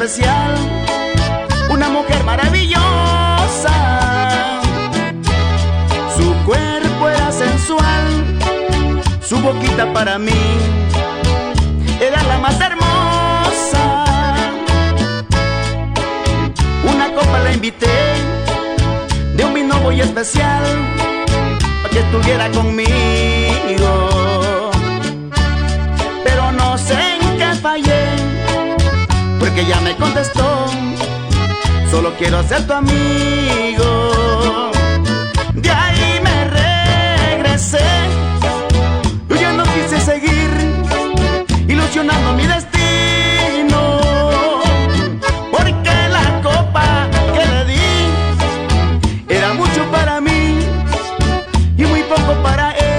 especial, una mujer maravillosa. Su cuerpo era sensual, su boquita para mí era la más hermosa. Una copa la invité de un vino muy especial para que estuviera conmigo, pero no sé en qué fallé, porque ella me contestó: solo quiero ser tu amigo. De ahí me regresé, yo ya no quise seguir ilusionando mi destino, porque la copa que le di era mucho para mí y muy poco para ella.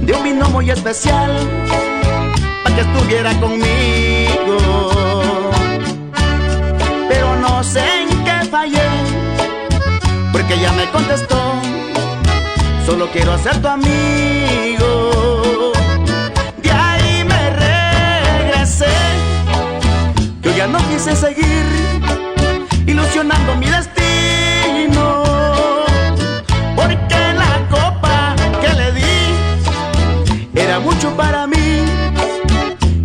De un vino muy especial para que estuviera conmigo, pero no sé en qué fallé, porque ella me contestó: solo quiero ser tu amigo. De ahí me regresé, yo ya no quise seguir ilusionando mi destino, porque era mucho para mí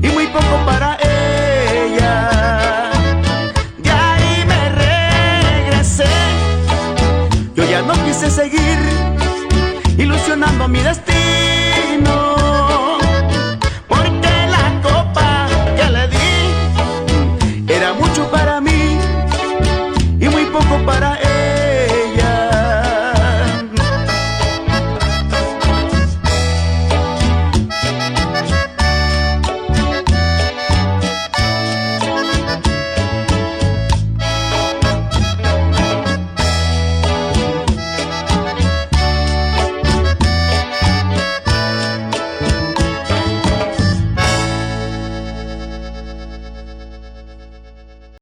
y muy poco para ella. De ahí me regresé, yo ya no quise seguir ilusionando mi destino.